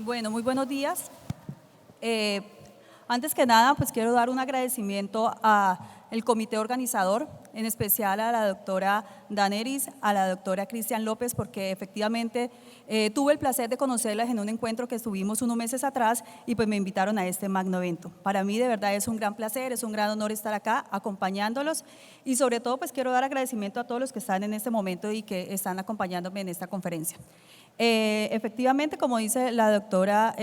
Bueno, muy buenos días. Antes que nada, pues quiero dar un agradecimiento al comité organizador, en especial a la doctora Daneris, a la doctora Cristian López, porque efectivamente tuve el placer de conocerlas en un encuentro que estuvimos unos meses atrás y pues me invitaron a este magno evento. Para mí de verdad es un gran placer, es un gran honor estar acá acompañándolos y sobre todo pues quiero dar agradecimiento a todos los que están en este momento y que están acompañándome en esta conferencia. Efectivamente, como dice la doctora,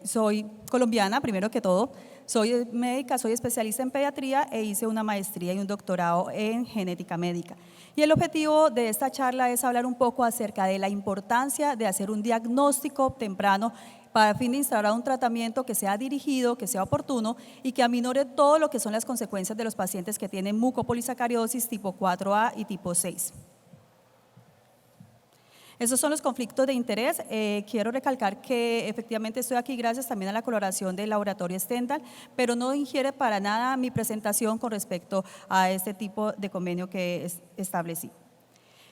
soy colombiana, primero que todo, soy médica, soy especialista en pediatría e hice una maestría y un doctorado en genética médica. Y el objetivo de esta charla es hablar un poco acerca de la importancia de hacer un diagnóstico temprano para fin de instaurar un tratamiento que sea dirigido, que sea oportuno y que aminore todo lo que son las consecuencias de los pacientes que tienen mucopolisacaridosis tipo 4A y tipo 6. Esos son los conflictos de interés. Quiero recalcar que efectivamente estoy aquí gracias también a la colaboración del laboratorio Stendhal, pero no ingiere para nada mi presentación con respecto a este tipo de convenio que establecí.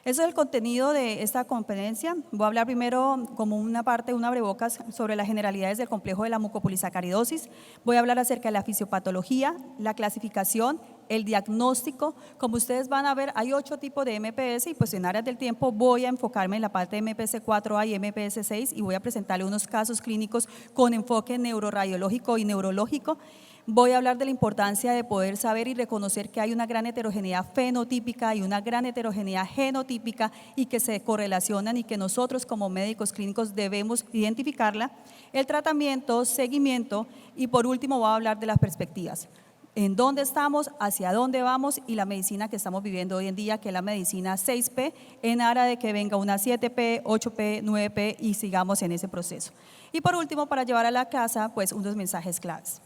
Eso es el contenido de esta conferencia. Voy a hablar primero como una parte, un abrebocas sobre las generalidades del complejo de la mucopolisacaridosis. Voy a hablar acerca de la fisiopatología, la clasificación, el diagnóstico. Como ustedes van a ver, hay 8 tipos de MPS y pues en áreas del tiempo voy a enfocarme en la parte de MPS 4A y MPS 6 y voy a presentarle unos casos clínicos con enfoque neuroradiológico y neurológico. Voy a hablar de la importancia de poder saber y reconocer que hay una gran heterogeneidad fenotípica y una gran heterogeneidad genotípica y que se correlacionan y que nosotros como médicos clínicos debemos identificarla, el tratamiento, seguimiento y por último voy a hablar de las perspectivas. En dónde estamos, hacia dónde vamos y la medicina que estamos viviendo hoy en día, que es la medicina 6P, en aras de que venga una 7P, 8P, 9P y sigamos en ese proceso. Y por último, para llevar a la casa, pues unos mensajes claves.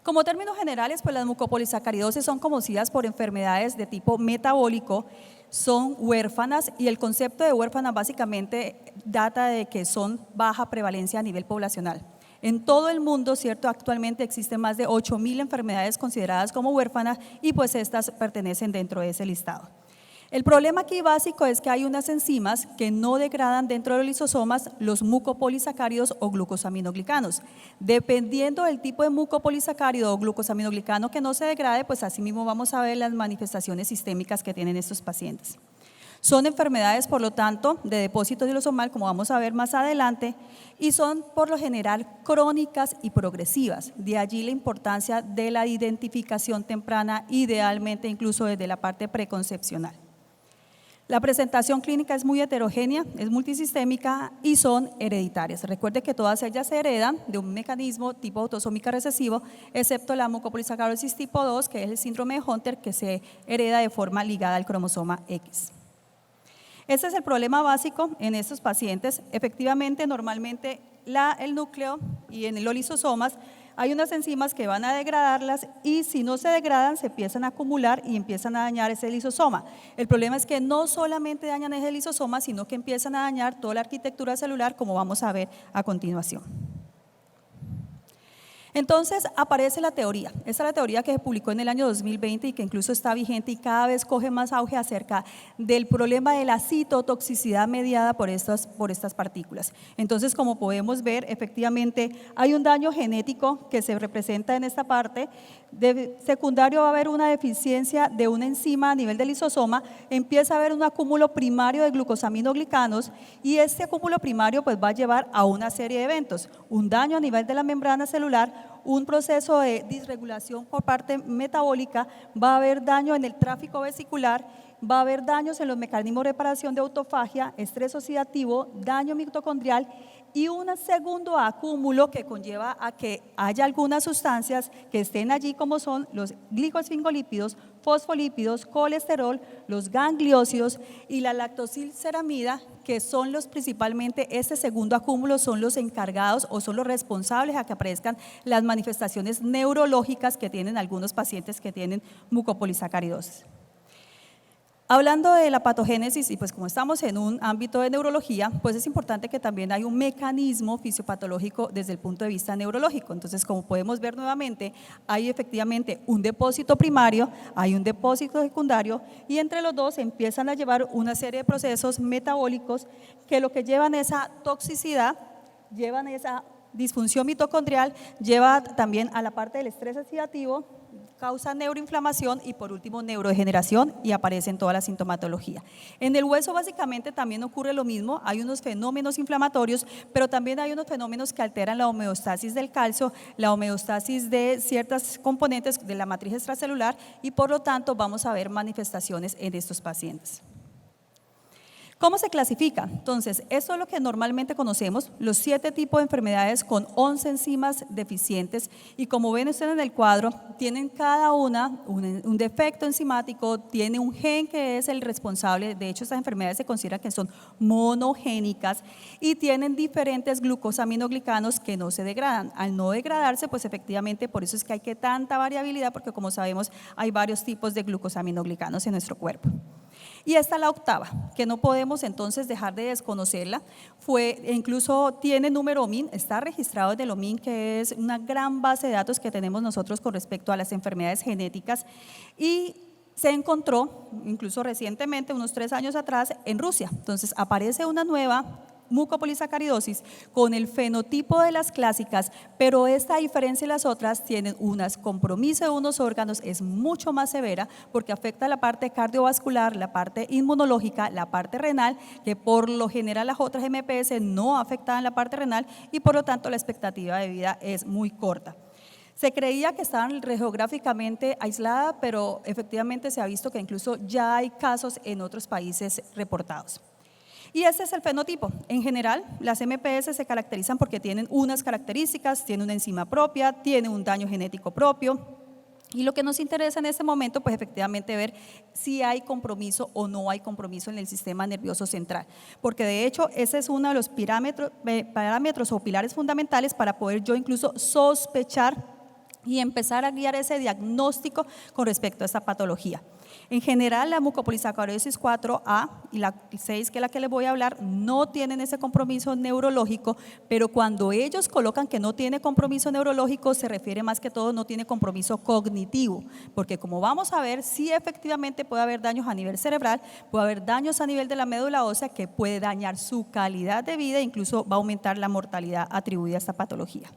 Como términos generales, pues las mucopolisacaridosis son conocidas por enfermedades de tipo metabólico, son huérfanas y el concepto de huérfana básicamente data de que son baja prevalencia a nivel poblacional. En todo el mundo, ¿cierto? Actualmente existen más de 8.000 enfermedades consideradas como huérfanas y pues estas pertenecen dentro de ese listado. El problema aquí básico es que hay unas enzimas que no degradan dentro de los lisosomas los mucopolisacáridos o glucosaminoglicanos. Dependiendo del tipo de mucopolisacárido o glucosaminoglicano que no se degrade, pues así mismo vamos a ver las manifestaciones sistémicas que tienen estos pacientes. Son enfermedades, por lo tanto, de depósito lisosomal, como vamos a ver más adelante, y son por lo general crónicas y progresivas. De allí la importancia de la identificación temprana, idealmente incluso desde la parte preconcepcional. La presentación clínica es muy heterogénea, es multisistémica y son hereditarias. Recuerde que todas ellas se heredan de un mecanismo tipo autosómica recesivo, excepto la mucopolisacaridosis tipo 2, que es el síndrome de Hunter, que se hereda de forma ligada al cromosoma X. Este es el problema básico en estos pacientes. Efectivamente, normalmente el núcleo y en los lisosomas hay unas enzimas que van a degradarlas y si no se degradan se empiezan a acumular y empiezan a dañar ese lisosoma. El problema es que no solamente dañan ese lisosoma, sino que empiezan a dañar toda la arquitectura celular, como vamos a ver a continuación. Entonces aparece la teoría, esta es la teoría que se publicó en el año 2020 y que incluso está vigente y cada vez coge más auge acerca del problema de la citotoxicidad mediada por estas partículas. Entonces, como podemos ver, efectivamente hay un daño genético que se representa en esta parte. De secundario va a haber una deficiencia de una enzima a nivel del lisosoma, empieza a haber un acúmulo primario de glucosaminoglicanos y este acúmulo primario pues va a llevar a una serie de eventos, un daño a nivel de la membrana celular, un proceso de disregulación por parte metabólica, va a haber daño en el tráfico vesicular, va a haber daños en los mecanismos de reparación de autofagia, estrés oxidativo, daño mitocondrial y un segundo acúmulo que conlleva a que haya algunas sustancias que estén allí como son los glicoesfingolípidos, fosfolípidos, colesterol, los gangliósidos y la lactosilceramida, que son principalmente este segundo acúmulo son los encargados o son los responsables a que aparezcan las manifestaciones neurológicas que tienen algunos pacientes que tienen mucopolisacaridosis. Hablando de la patogénesis y pues como estamos en un ámbito de neurología, pues es importante que también hay un mecanismo fisiopatológico desde el punto de vista neurológico. Entonces, como podemos ver nuevamente, hay efectivamente un depósito primario, hay un depósito secundario y entre los dos empiezan a llevar una serie de procesos metabólicos que lo que llevan es a toxicidad, llevan esa disfunción mitocondrial, lleva también a la parte del estrés oxidativo, causa neuroinflamación y por último neurodegeneración y aparece en toda la sintomatología. En el hueso básicamente también ocurre lo mismo, hay unos fenómenos inflamatorios, pero también hay unos fenómenos que alteran la homeostasis del calcio, la homeostasis de ciertas componentes de la matriz extracelular y por lo tanto vamos a ver manifestaciones en estos pacientes. ¿Cómo se clasifica? Entonces, esto es lo que normalmente conocemos, los 7 tipos de enfermedades con 11 enzimas deficientes y como ven ustedes en el cuadro, tienen cada una un defecto enzimático, tiene un gen que es el responsable, de hecho estas enfermedades se consideran que son monogénicas y tienen diferentes glucosaminoglicanos que no se degradan. Al no degradarse, pues efectivamente por eso es que hay que tanta variabilidad porque como sabemos hay varios tipos de glucosaminoglicanos en nuestro cuerpo. Y esta es la octava, que no podemos entonces dejar de desconocerla, incluso tiene número OMIN, está registrado en el OMIN, que es una gran base de datos que tenemos nosotros con respecto a las enfermedades genéticas y se encontró, incluso recientemente, unos 3 años atrás, en Rusia. Entonces aparece una nueva mucopolisacaridosis con el fenotipo de las clásicas, pero esta diferencia de las otras tienen unas compromiso de unos órganos, es mucho más severa porque afecta la parte cardiovascular, la parte inmunológica, la parte renal, que por lo general las otras MPS no afectaban la parte renal y por lo tanto la expectativa de vida es muy corta. Se creía que estaban geográficamente aisladas, pero efectivamente se ha visto que incluso ya hay casos en otros países reportados. Y este es el fenotipo. En general, las MPS se caracterizan porque tienen unas características, tienen una enzima propia, tienen un daño genético propio. Y lo que nos interesa en este momento, pues efectivamente ver si hay compromiso o no hay compromiso en el sistema nervioso central. Porque de hecho, ese es uno de los parámetros o pilares fundamentales para poder yo incluso sospechar y empezar a guiar ese diagnóstico con respecto a esta patología. En general, la mucopolisacaridosis 4A y la 6, que es la que les voy a hablar, no tienen ese compromiso neurológico, pero cuando ellos colocan que no tiene compromiso neurológico, se refiere más que todo no tiene compromiso cognitivo, porque como vamos a ver, sí efectivamente puede haber daños a nivel cerebral, puede haber daños a nivel de la médula ósea que puede dañar su calidad de vida e incluso va a aumentar la mortalidad atribuida a esta patología.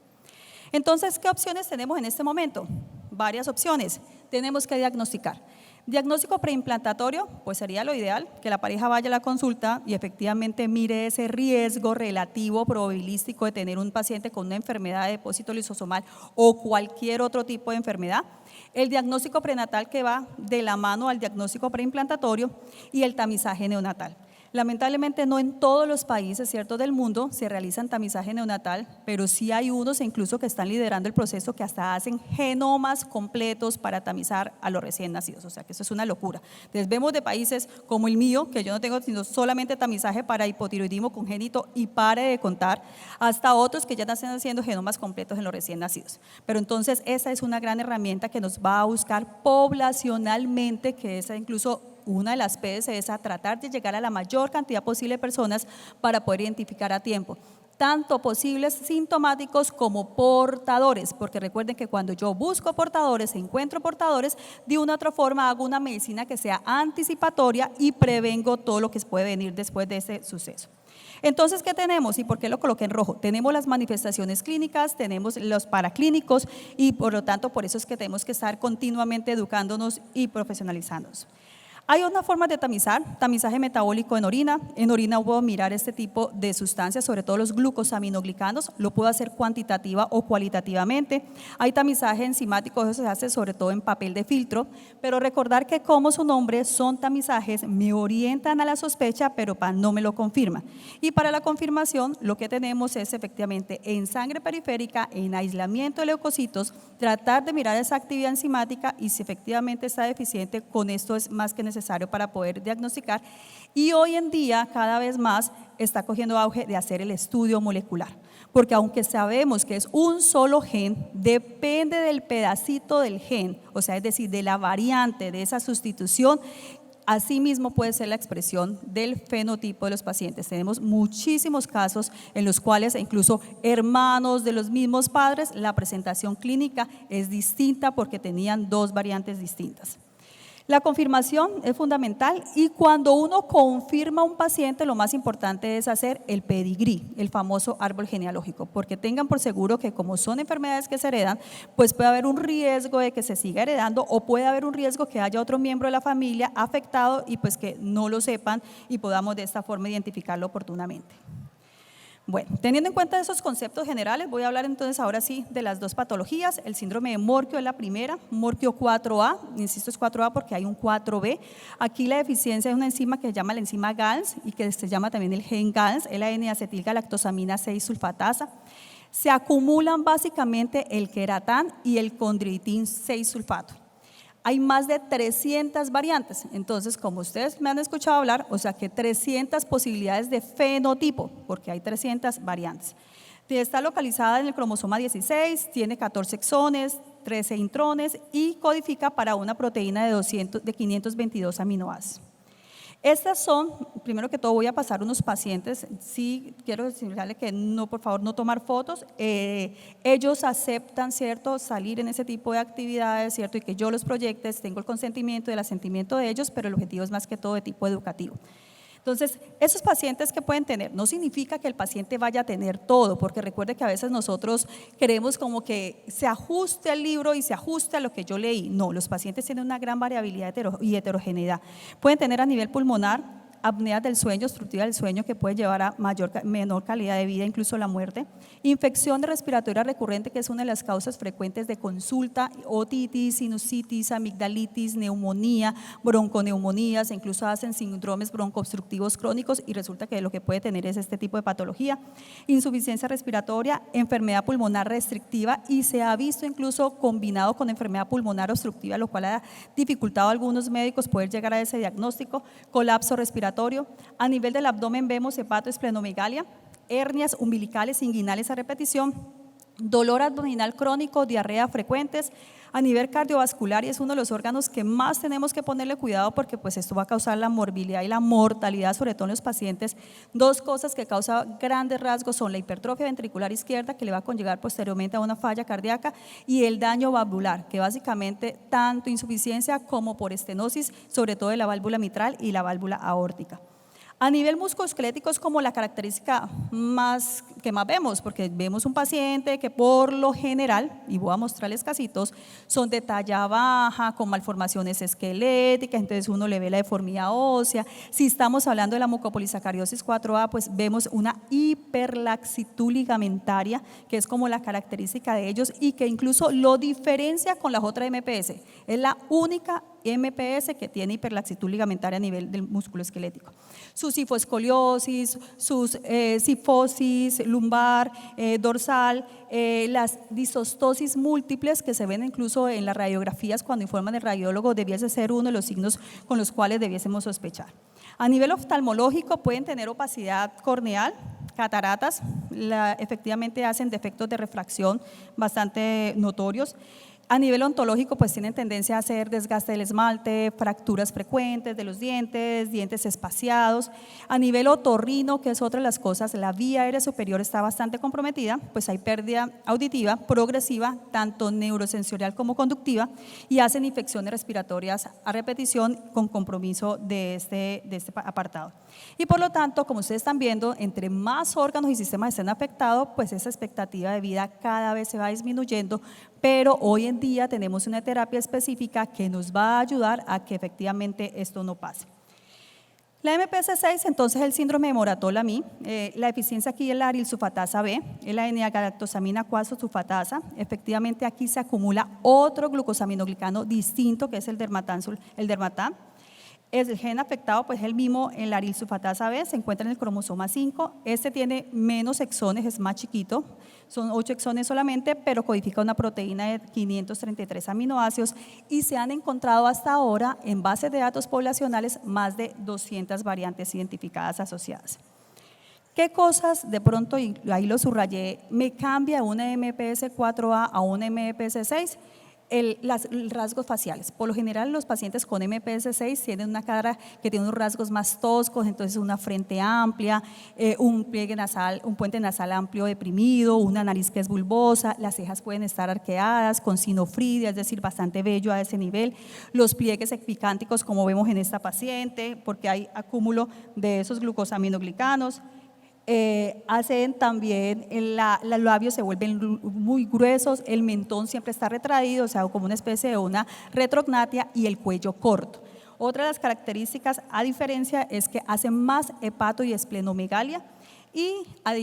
Entonces, ¿qué opciones tenemos en este momento? Varias opciones. Tenemos que diagnosticar. Diagnóstico preimplantatorio, pues sería lo ideal, que la pareja vaya a la consulta y efectivamente mire ese riesgo relativo probabilístico de tener un paciente con una enfermedad de depósito lisosomal o cualquier otro tipo de enfermedad. El diagnóstico prenatal que va de la mano al diagnóstico preimplantatorio y el tamizaje neonatal. Lamentablemente no en todos los países, ¿cierto?, del mundo se realizan tamizaje neonatal, pero sí hay unos incluso que están liderando el proceso que hasta hacen genomas completos para tamizar a los recién nacidos, o sea que eso es una locura. Entonces vemos de países como el mío, que yo no tengo sino solamente tamizaje para hipotiroidismo congénito y pare de contar, hasta otros que ya están haciendo genomas completos en los recién nacidos. Pero entonces esa es una gran herramienta que nos va a buscar poblacionalmente, que es incluso una de las P's es a tratar de llegar a la mayor cantidad posible de personas para poder identificar a tiempo, tanto posibles sintomáticos como portadores, porque recuerden que cuando yo busco portadores, encuentro portadores, de una u otra forma hago una medicina que sea anticipatoria y prevengo todo lo que puede venir después de ese suceso. Entonces, ¿qué tenemos? ¿Y por qué lo coloqué en rojo? Tenemos las manifestaciones clínicas, tenemos los paraclínicos y por lo tanto por eso es que tenemos que estar continuamente educándonos y profesionalizándonos. Hay una forma de tamizar, tamizaje metabólico en orina puedo mirar este tipo de sustancias, sobre todo los glucosaminoglicanos, lo puedo hacer cuantitativa o cualitativamente. Hay tamizaje enzimático, eso se hace sobre todo en papel de filtro, pero recordar que como su nombre son tamizajes, me orientan a la sospecha, pero no me lo confirman. Y para la confirmación, lo que tenemos es efectivamente en sangre periférica, en aislamiento de leucocitos, tratar de mirar esa actividad enzimática y si efectivamente está deficiente, con esto es más que necesario para poder diagnosticar y hoy en día cada vez más está cogiendo auge de hacer el estudio molecular, porque aunque sabemos que es un solo gen, depende del pedacito del gen, o sea, es decir, de la variante de esa sustitución, asimismo puede ser la expresión del fenotipo de los pacientes. Tenemos muchísimos casos en los cuales incluso hermanos de los mismos padres, la presentación clínica es distinta porque tenían 2 variantes distintas. La confirmación es fundamental y cuando uno confirma a un paciente, lo más importante es hacer el pedigrí, el famoso árbol genealógico, porque tengan por seguro que como son enfermedades que se heredan, pues puede haber un riesgo de que se siga heredando o puede haber un riesgo que haya otro miembro de la familia afectado y pues que no lo sepan y podamos de esta forma identificarlo oportunamente. Bueno, teniendo en cuenta esos conceptos generales, voy a hablar entonces ahora sí de las dos patologías. El síndrome de Morquio es la primera, Morquio 4A, insisto es 4A porque hay un 4B. Aquí la deficiencia es una enzima que se llama la enzima GALS y que se llama también el gen GALS, es la N-acetilgalactosamina 6-sulfatasa. Se acumulan básicamente el queratán y el condroitin 6-sulfato. Hay más de 300 variantes, entonces como ustedes me han escuchado hablar, o sea que 300 posibilidades de fenotipo, porque hay 300 variantes. Está localizada en el cromosoma 16, tiene 14 exones, 13 intrones y codifica para una proteína de 522 aminoácidos. Estas son, primero que todo voy a pasar unos pacientes, sí quiero decirle que no, por favor no tomar fotos, ellos aceptan, ¿cierto?, salir en ese tipo de actividades, ¿cierto?, y que yo los proyecte, tengo el consentimiento y el asentimiento de ellos, pero el objetivo es más que todo de tipo educativo. Entonces, esos pacientes que pueden tener, no significa que el paciente vaya a tener todo, porque recuerde que a veces nosotros queremos como que se ajuste al libro y se ajuste a lo que yo leí. No, los pacientes tienen una gran variabilidad y heterogeneidad. Pueden tener a nivel pulmonar apneas del sueño, obstructiva del sueño, que puede llevar a menor calidad de vida, incluso la muerte. Infección respiratoria recurrente, que es una de las causas frecuentes de consulta, otitis, sinusitis, amigdalitis, neumonía, bronconeumonías, e incluso hacen síndromes broncoobstructivos crónicos y resulta que lo que puede tener es este tipo de patología. Insuficiencia respiratoria, enfermedad pulmonar restrictiva y se ha visto incluso combinado con enfermedad pulmonar obstructiva, lo cual ha dificultado a algunos médicos poder llegar a ese diagnóstico. Colapso respiratorio. A nivel del abdomen vemos hepatoesplenomegalia, hernias umbilicales inguinales a repetición, dolor abdominal crónico, diarrea frecuentes. A nivel cardiovascular, y es uno de los órganos que más tenemos que ponerle cuidado porque pues esto va a causar la morbilidad y la mortalidad, sobre todo en los pacientes. Dos cosas que causan grandes rasgos son la hipertrofia ventricular izquierda, que le va a conllevar posteriormente a una falla cardíaca, y el daño valvular, que básicamente tanto insuficiencia como por estenosis, sobre todo de la válvula mitral y la válvula aórtica. A nivel musculoesquelético es como la característica que más vemos, porque vemos un paciente que por lo general, y voy a mostrarles casitos, son de talla baja, con malformaciones esqueléticas, entonces uno le ve la deformidad ósea. Si estamos hablando de la mucopolisacariosis 4A, pues vemos una hiperlaxitud ligamentaria, que es como la característica de ellos y que incluso lo diferencia con las otras MPS. Es la única MPS que tiene hiperlaxitud ligamentaria a nivel del músculo esquelético. Su cifoescoliosis, sus cifosis lumbar, dorsal, las disostosis múltiples que se ven incluso en las radiografías cuando informan el radiólogo, debiese ser uno de los signos con los cuales debiésemos sospechar. A nivel oftalmológico pueden tener opacidad corneal, cataratas, efectivamente hacen defectos de refracción bastante notorios. A nivel ontológico, pues tienen tendencia a hacer desgaste del esmalte, fracturas frecuentes de los dientes, dientes espaciados. A nivel otorrino, que es otra de las cosas, la vía aérea superior está bastante comprometida, pues hay pérdida auditiva progresiva, tanto neurosensorial como conductiva, y hacen infecciones respiratorias a repetición con compromiso de este apartado. Y por lo tanto, como ustedes están viendo, entre más órganos y sistemas estén afectados, pues esa expectativa de vida cada vez se va disminuyendo, pero hoy en día tenemos una terapia específica que nos va a ayudar a que efectivamente esto no pase. La MPS6, entonces el síndrome de Moratol-Lamy, la deficiencia aquí es la arilsulfatasa B, es la N-galactosamina 4-sulfatasa, efectivamente aquí se acumula otro glucosaminoglicano distinto que es el dermatán. El gen afectado pues es el mismo en la arilsulfatasa B, se encuentra en el cromosoma 5, este tiene menos exones, es más chiquito, son 8 exones solamente, pero codifica una proteína de 533 aminoácidos y se han encontrado hasta ahora en bases de datos poblacionales más de 200 variantes identificadas asociadas. ¿Qué cosas de pronto, y ahí lo subrayé, me cambia una MPS 4A a una MPS 6? rasgos faciales. Por lo general, los pacientes con MPS 6 tienen una cara que tiene unos rasgos más toscos, entonces una frente amplia, un pliegue nasal, un puente nasal amplio deprimido, una nariz que es bulbosa, las cejas pueden estar arqueadas, con sinofridia, es decir, bastante vello a ese nivel, los pliegues epicánticos como vemos en esta paciente, porque hay acúmulo de esos glucosaminoglicanos. Hacen también, los labios se vuelven muy gruesos, el mentón siempre está retraído, o sea, como una especie de una retrognatia, y el cuello corto. Otra de las características, a diferencia, es que hacen más hepato y esplenomegalia, y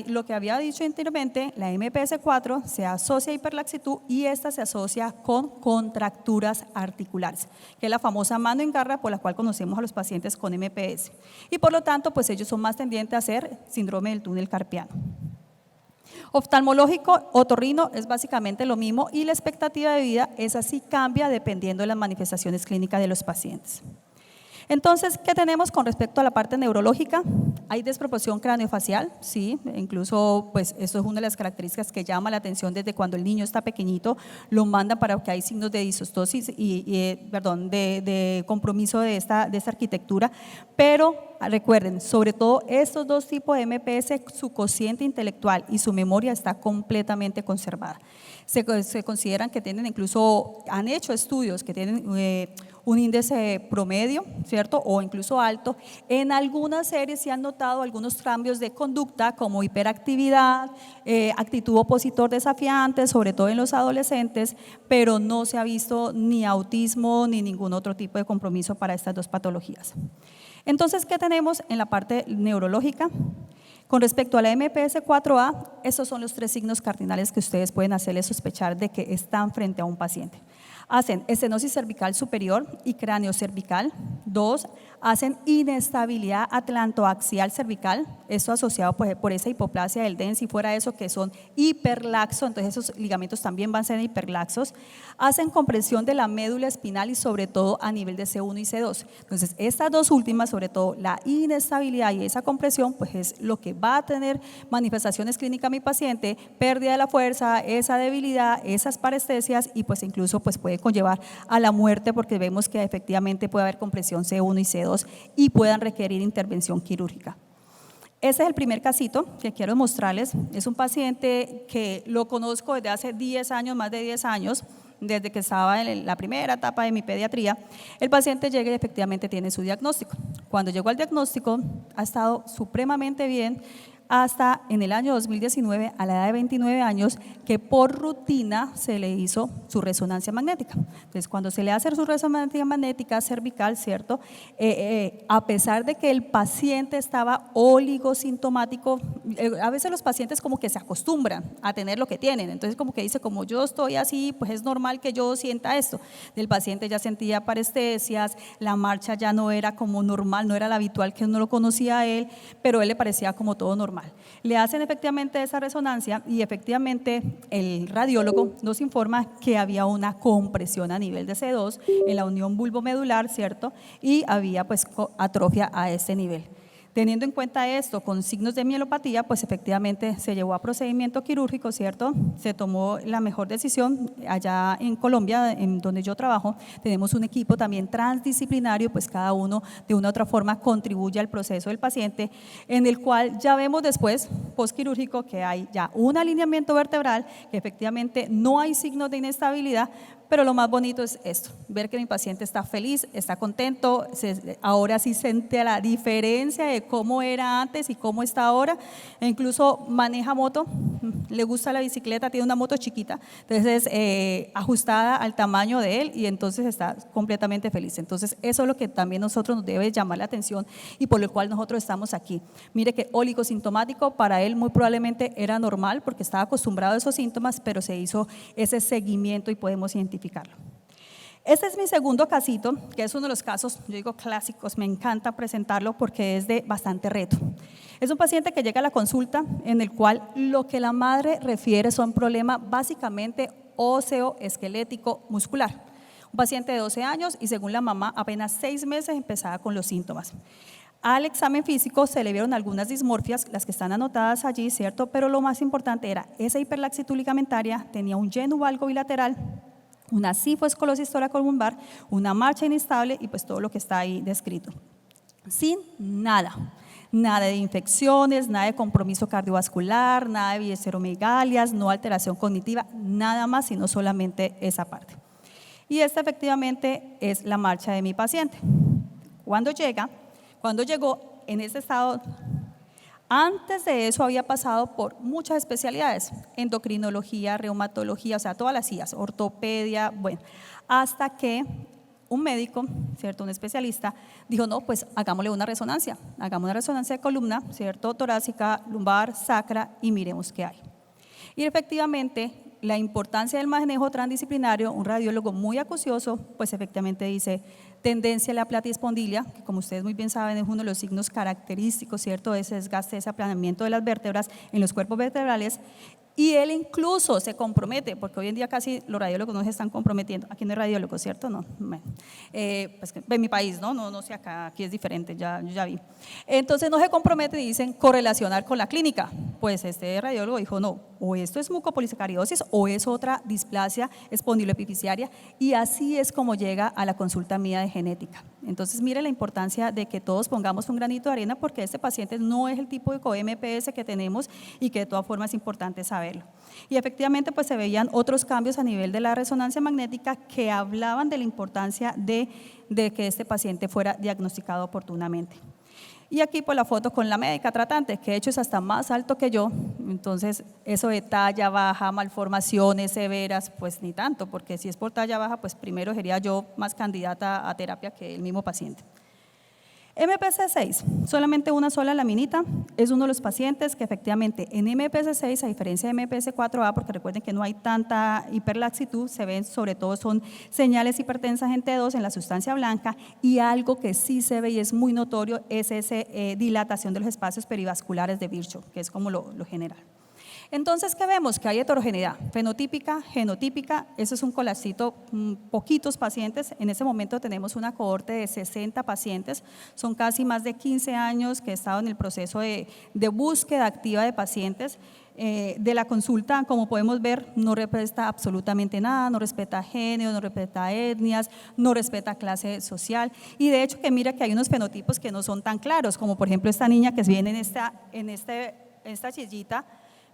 lo que había dicho anteriormente, la MPS 4 se asocia a hiperlaxitud y esta se asocia con contracturas articulares, que es la famosa mano en garra por la cual conocemos a los pacientes con MPS. Y por lo tanto, pues ellos son más tendientes a hacer síndrome del túnel carpiano. Oftalmológico, otorrino es básicamente lo mismo y la expectativa de vida es así, cambia dependiendo de las manifestaciones clínicas de los pacientes. Entonces, ¿qué tenemos con respecto a la parte neurológica? Hay desproporción craneofacial, sí, incluso pues eso es una de las características que llama la atención desde cuando el niño está pequeñito, lo mandan para que hay signos de disostosis de compromiso de esta arquitectura, pero recuerden, sobre todo estos dos tipos de MPS, su cociente intelectual y su memoria está completamente conservada. Se consideran que tienen incluso, han hecho estudios que tienen un índice promedio, ¿cierto? O incluso alto. En algunas series se han notado algunos cambios de conducta como hiperactividad, actitud opositor desafiante, sobre todo en los adolescentes, pero no se ha visto ni autismo ni ningún otro tipo de compromiso para estas dos patologías. Entonces, ¿qué tenemos en la parte neurológica? Con respecto a la MPS 4A, estos son los 3 signos cardinales que ustedes pueden hacerles sospechar de que están frente a un paciente. Hacen estenosis cervical superior y cráneo cervical. 2, hacen inestabilidad atlantoaxial cervical, esto asociado por esa hipoplasia del DEN, si fuera eso que son hiperlaxos, entonces esos ligamentos también van a ser hiperlaxos. Hacen compresión de la médula espinal y sobre todo a nivel de C1 y C2. Entonces estas dos últimas, sobre todo la inestabilidad y esa compresión, pues es lo que va a tener manifestaciones clínicas a mi paciente, pérdida de la fuerza, esa debilidad, esas parestesias y pues incluso pues puede conllevar a la muerte porque vemos que efectivamente puede haber compresión C1 y C2 y puedan requerir intervención quirúrgica. Ese es el primer casito que quiero mostrarles. Es un paciente que lo conozco desde hace 10 años, más de 10 años, desde que estaba en la primera etapa de mi pediatría. El paciente llega y efectivamente tiene su diagnóstico. Cuando llegó al diagnóstico ha estado supremamente bien hasta en el año 2019, a la edad de 29 años, que por rutina se le hizo su resonancia magnética. Entonces, cuando se le hace su resonancia magnética cervical, ¿cierto? A pesar de que el paciente estaba oligosintomático, a veces los pacientes como que se acostumbran a tener lo que tienen, entonces como que dice, como yo estoy así, pues es normal que yo sienta esto. El paciente ya sentía parestesias, la marcha ya no era como normal, no era la habitual que uno lo conocía a él, pero a él le parecía como todo normal. Le hacen efectivamente esa resonancia y efectivamente el radiólogo nos informa que había una compresión a nivel de C2 en la unión bulbomedular, ¿cierto? Y había pues atrofia a este nivel. Teniendo en cuenta esto, con signos de mielopatía, pues efectivamente se llevó a procedimiento quirúrgico, ¿cierto? Se tomó la mejor decisión. Allá en Colombia, en donde yo trabajo, tenemos un equipo también transdisciplinario, pues cada uno de una u otra forma contribuye al proceso del paciente, en el cual ya vemos después, postquirúrgico, que hay ya un alineamiento vertebral, que efectivamente no hay signos de inestabilidad, pero lo más bonito es esto, ver que mi paciente está feliz, está contento, ahora sí siente la diferencia de cómo era antes y cómo está ahora, e incluso maneja moto, le gusta la bicicleta, tiene una moto chiquita, entonces ajustada al tamaño de él y entonces está completamente feliz. Entonces eso es lo que también nosotros nos debe llamar la atención y por lo cual nosotros estamos aquí. Mire que oligosintomático para él muy probablemente era normal porque estaba acostumbrado a esos síntomas, pero se hizo ese seguimiento y podemos identificarlo. Este es mi segundo casito, que es uno de los casos, yo digo clásicos, me encanta presentarlo porque es de bastante reto. Es un paciente que llega a la consulta en el cual lo que la madre refiere son problemas básicamente óseo, esquelético, muscular. Un paciente de 12 años y según la mamá apenas 6 meses empezaba con los síntomas. Al examen físico se le vieron algunas dismorfias, las que están anotadas allí, ¿cierto? Pero lo más importante era esa hiperlaxitud ligamentaria, tenía un lleno valgo bilateral, una cifoesclerosis toracolumbar, una marcha inestable y pues todo lo que está ahí descrito. Sin nada de infecciones, nada de compromiso cardiovascular, nada de visceromegalias, no alteración cognitiva, nada más, sino solamente esa parte. Y esta efectivamente es la marcha de mi paciente. Cuando llegó en este estado, antes de eso había pasado por muchas especialidades, endocrinología, reumatología, o sea, todas las IAS, ortopedia, bueno, hasta que un médico, ¿cierto?, un especialista, dijo, no, pues hagámosle una resonancia, hagamos una resonancia de columna, ¿cierto?, torácica, lumbar, sacra y miremos qué hay. Y efectivamente, la importancia del manejo transdisciplinario, un radiólogo muy acucioso, pues efectivamente dice tendencia a la platispondilia, que como ustedes muy bien saben es uno de los signos característicos, ¿cierto?, de ese desgaste, ese aplanamiento de las vértebras en los cuerpos vertebrales. Y él incluso se compromete, porque hoy en día casi los radiólogos no se están comprometiendo. Aquí no hay radiólogos, ¿cierto? No. Bueno, pues en mi país, no sé acá, aquí es diferente, ya vi. Entonces no se comprometen y dicen correlacionar con la clínica. Pues este radiólogo dijo, no, o esto es mucopolisacaridosis o es otra displasia espondiloepifisiaria, y así es como llega a la consulta mía de genética. Entonces mire la importancia de que todos pongamos un granito de arena, porque este paciente no es el tipo de co-MPS que tenemos y que de todas formas es importante saberlo. Y efectivamente pues se veían otros cambios a nivel de la resonancia magnética que hablaban de la importancia de que este paciente fuera diagnosticado oportunamente. Y aquí pues la foto con la médica tratante, que de hecho es hasta más alto que yo, entonces eso de talla baja, malformaciones severas, pues ni tanto, porque si es por talla baja, pues primero sería yo más candidata a terapia que el mismo paciente. MPS 6, solamente una sola laminita, es uno de los pacientes que efectivamente en MPS 6, a diferencia de MPS 4A, porque recuerden que no hay tanta hiperlaxitud, se ven sobre todo son señales hipertensas en T2 en la sustancia blanca, y algo que sí se ve y es muy notorio es esa dilatación de los espacios perivasculares de Virchow, que es como lo general. Entonces, ¿qué vemos? Que hay heterogeneidad fenotípica, genotípica, eso es un colapsito, poquitos pacientes. En ese momento tenemos una cohorte de 60 pacientes, son casi más de 15 años que he estado en el proceso de búsqueda activa de pacientes. De la consulta, como podemos ver, no respeta absolutamente nada, no respeta género, no respeta etnias, no respeta clase social, y de hecho que mira que hay unos fenotipos que no son tan claros, como por ejemplo esta niña que viene en esta chillita,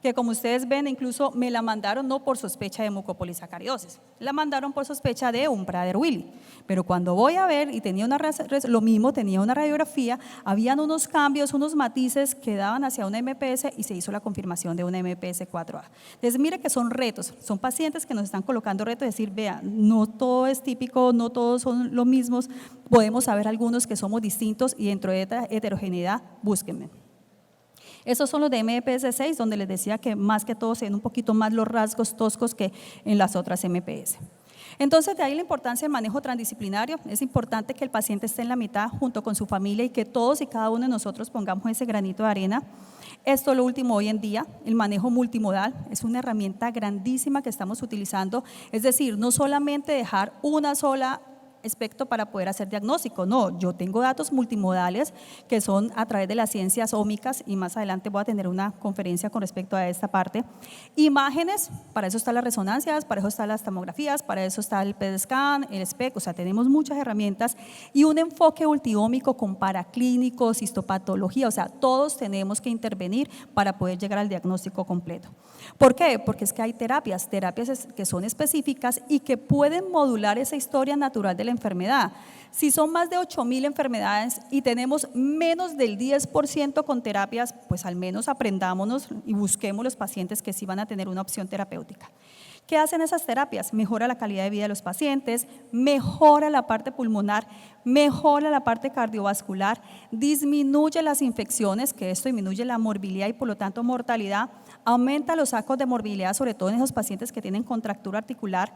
que como ustedes ven incluso me la mandaron no por sospecha de mucopolisacaridosis, la mandaron por sospecha de un Prader-Willi, pero cuando voy a ver y tenía lo mismo, tenía una radiografía, habían unos cambios, unos matices que daban hacia una MPS y se hizo la confirmación de una MPS 4A. Entonces mire que son retos, son pacientes que nos están colocando retos de decir, vea, no todo es típico, no todos son los mismos, podemos saber algunos que somos distintos y dentro de esta heterogeneidad, búsquenme. Esos son los de MPS 6, donde les decía que más que todo se ven un poquito más los rasgos toscos que en las otras MPS. Entonces, de ahí la importancia del manejo transdisciplinario. Es importante que el paciente esté en la mitad junto con su familia y que todos y cada uno de nosotros pongamos ese granito de arena. Esto es lo último hoy en día, el manejo multimodal es una herramienta grandísima que estamos utilizando, es decir, no solamente dejar una sola aspecto para poder hacer diagnóstico, no, yo tengo datos multimodales que son a través de las ciencias ómicas, y más adelante voy a tener una conferencia con respecto a esta parte. Imágenes, para eso están las resonancias, para eso están las tomografías, para eso está el PET scan, el SPECT, o sea, tenemos muchas herramientas, y un enfoque multiómico con paraclínicos, histopatología, o sea, todos tenemos que intervenir para poder llegar al diagnóstico completo. ¿Por qué? Porque es que hay terapias que son específicas y que pueden modular esa historia natural de la enfermedad. Si son más de 8.000 enfermedades y tenemos menos del 10% con terapias, pues al menos aprendámonos y busquemos los pacientes que sí van a tener una opción terapéutica. ¿Qué hacen esas terapias? Mejora la calidad de vida de los pacientes, mejora la parte pulmonar, mejora la parte cardiovascular, disminuye las infecciones, que esto disminuye la morbilidad y por lo tanto mortalidad, aumenta los sacos de morbilidad, sobre todo en esos pacientes que tienen contractura articular,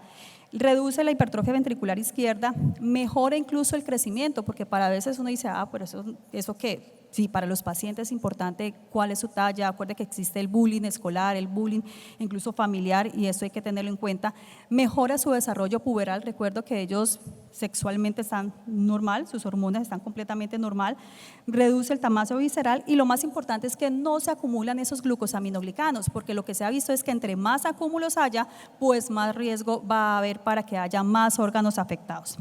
reduce la hipertrofia ventricular izquierda, mejora incluso el crecimiento, porque para veces uno dice, pero eso qué, Sí, para los pacientes es importante cuál es su talla. Acuerde que existe el bullying escolar, el bullying incluso familiar, y eso hay que tenerlo en cuenta. Mejora su desarrollo puberal. Recuerdo que ellos sexualmente están normal, sus hormonas están completamente normal. Reduce el tamaño visceral, y lo más importante es que no se acumulan esos glucosaminoglicanos, porque lo que se ha visto es que entre más acúmulos haya, pues más riesgo va a haber para que haya más órganos afectados.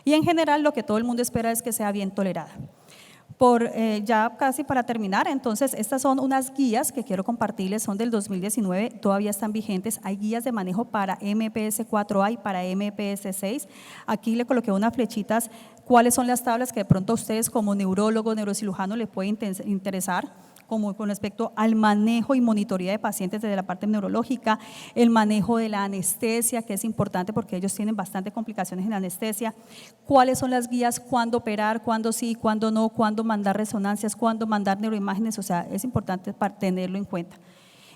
Y en general lo que todo el mundo espera es que sea bien tolerada. Ya casi para terminar, entonces estas son unas guías que quiero compartirles, son del 2019, todavía están vigentes. Hay guías de manejo para MPS 4A y para MPS 6. Aquí le coloqué unas flechitas, cuáles son las tablas que de pronto a ustedes como neurólogo, neurocirujano les puede interesar, como con respecto al manejo y monitoría de pacientes desde la parte neurológica, el manejo de la anestesia, que es importante porque ellos tienen bastante complicaciones en la anestesia, cuáles son las guías, cuándo operar, cuándo sí, cuándo no, cuándo mandar resonancias, cuándo mandar neuroimágenes, o sea, es importante para tenerlo en cuenta.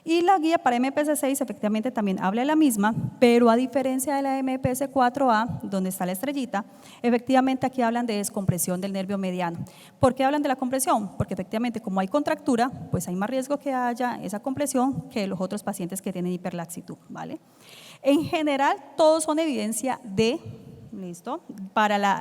Y la guía para MPS 6 efectivamente también habla de la misma, pero a diferencia de la MPS 4A, donde está la estrellita, efectivamente aquí hablan de descompresión del nervio mediano. ¿Por qué hablan de la compresión? Porque efectivamente como hay contractura, pues hay más riesgo que haya esa compresión que los otros pacientes que tienen hiperlaxitud, ¿vale? En general, todos son evidencia de… ¿Listo?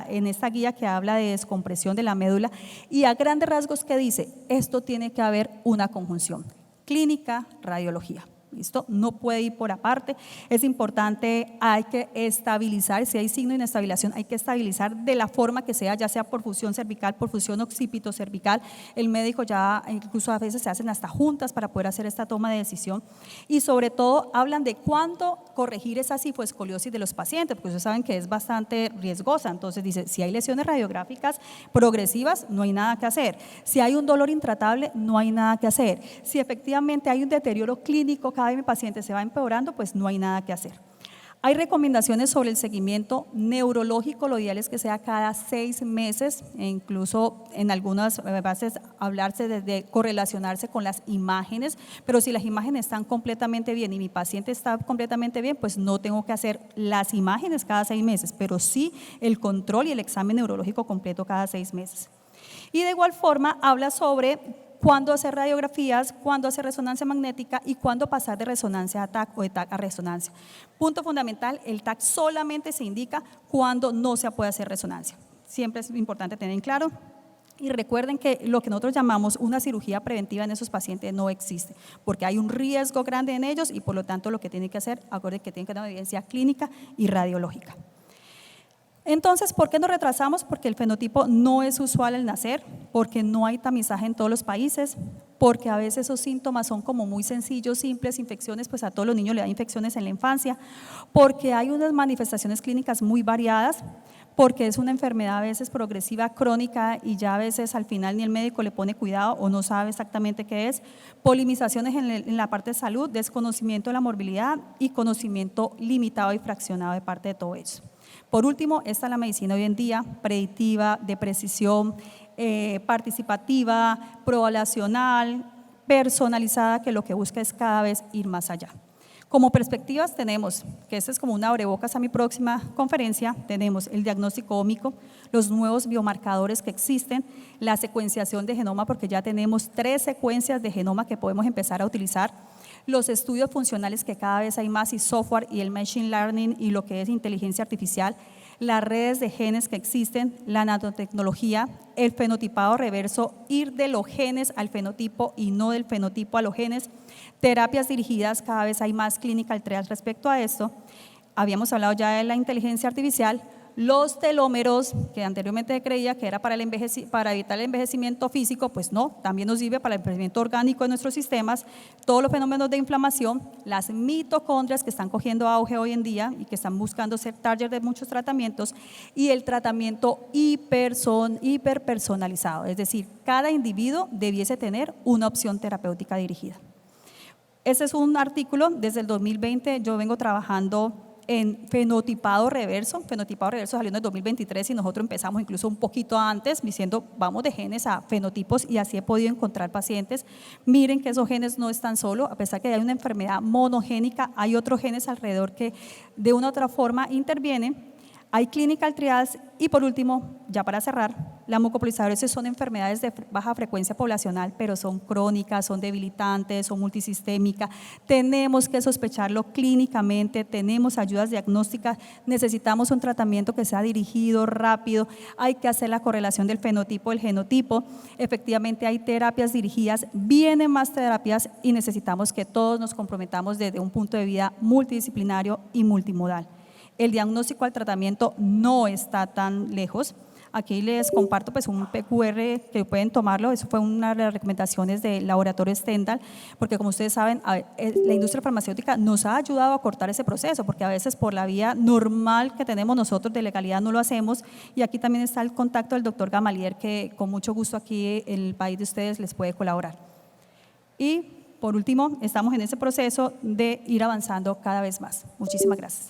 En esta guía que habla de descompresión de la médula, y a grandes rasgos que dice, esto tiene que haber una conjunción. Clínica, radiología. ¿Listo? No puede ir por aparte, es importante, hay que estabilizar, si hay signo de inestabilización hay que estabilizar de la forma que sea, ya sea por fusión cervical, por fusión occipito cervical, el médico ya incluso a veces se hacen hasta juntas para poder hacer esta toma de decisión, y sobre todo hablan de cuándo corregir esa cifoescoliosis de los pacientes, porque ustedes saben que es bastante riesgosa, entonces dice, si hay lesiones radiográficas progresivas, no hay nada que hacer, si hay un dolor intratable, no hay nada que hacer, si efectivamente hay un deterioro clínico, cada vez mi paciente se va empeorando, pues no hay nada que hacer. Hay recomendaciones sobre el seguimiento neurológico, lo ideal es que sea cada 6 meses, e incluso en algunas bases hablarse de correlacionarse con las imágenes, pero si las imágenes están completamente bien y mi paciente está completamente bien, pues no tengo que hacer las imágenes cada 6 meses, pero sí el control y el examen neurológico completo cada 6 meses. Y de igual forma habla sobre cuándo hacer radiografías, cuándo hacer resonancia magnética y cuándo pasar de resonancia a TAC o de TAC a resonancia. Punto fundamental, el TAC solamente se indica cuando no se puede hacer resonancia. Siempre es importante tener en claro. Y recuerden que lo que nosotros llamamos una cirugía preventiva en esos pacientes no existe, porque hay un riesgo grande en ellos y por lo tanto lo que tienen que hacer, acuérdense que tienen que tener evidencia clínica y radiológica. Entonces, ¿por qué nos retrasamos? Porque el fenotipo no es usual al nacer, porque no hay tamizaje en todos los países, porque a veces esos síntomas son como muy sencillos, simples, infecciones, pues a todos los niños le dan infecciones en la infancia, porque hay unas manifestaciones clínicas muy variadas, porque es una enfermedad a veces progresiva, crónica, y ya a veces al final ni el médico le pone cuidado o no sabe exactamente qué es, polinizaciones en la parte de salud, desconocimiento de la morbilidad y conocimiento limitado y fraccionado de parte de todo eso. Por último, esta es la medicina hoy en día, predictiva, de precisión, participativa, poblacional, personalizada, que lo que busca es cada vez ir más allá. Como perspectivas tenemos, que esta es como una abrebocas a mi próxima conferencia, tenemos el diagnóstico ómico, los nuevos biomarcadores que existen, la secuenciación de genoma, porque ya tenemos 3 secuencias de genoma que podemos empezar a utilizar, los estudios funcionales que cada vez hay más y software y el machine learning y lo que es inteligencia artificial, las redes de genes que existen, la nanotecnología, el fenotipado reverso, ir de los genes al fenotipo y no del fenotipo a los genes, terapias dirigidas, cada vez hay más clinical trials respecto a esto. Habíamos hablado ya de la inteligencia artificial, los telómeros, que anteriormente se creía que era para evitar el envejecimiento físico, pues no, también nos sirve para el envejecimiento orgánico de nuestros sistemas, todos los fenómenos de inflamación, las mitocondrias que están cogiendo auge hoy en día y que están buscando ser target de muchos tratamientos, y el tratamiento hiperpersonalizado, es decir, cada individuo debiese tener una opción terapéutica dirigida. Este es un artículo desde el 2020, yo vengo trabajando en fenotipado reverso salió en el 2023 y nosotros empezamos incluso un poquito antes diciendo vamos de genes a fenotipos, y así he podido encontrar pacientes. Miren que esos genes no están solos, a pesar que hay una enfermedad monogénica, hay otros genes alrededor que de una u otra forma intervienen. Hay clinical trials y por último, ya para cerrar, la mucopolisarosis son enfermedades de baja frecuencia poblacional, pero son crónicas, son debilitantes, son multisistémicas. Tenemos que sospecharlo clínicamente, tenemos ayudas diagnósticas, necesitamos un tratamiento que sea dirigido, rápido, hay que hacer la correlación del fenotipo, del genotipo. Efectivamente hay terapias dirigidas, vienen más terapias y necesitamos que todos nos comprometamos desde un punto de vista multidisciplinario y multimodal. El diagnóstico al tratamiento no está tan lejos. Aquí les comparto pues un PQR que pueden tomarlo, eso fue una de las recomendaciones del laboratorio Stendhal, porque como ustedes saben, la industria farmacéutica nos ha ayudado a cortar ese proceso, porque a veces por la vía normal que tenemos nosotros de legalidad no lo hacemos, y aquí también está el contacto del doctor Gamalier, que con mucho gusto aquí en el país de ustedes les puede colaborar. Y por último, estamos en ese proceso de ir avanzando cada vez más. Muchísimas gracias.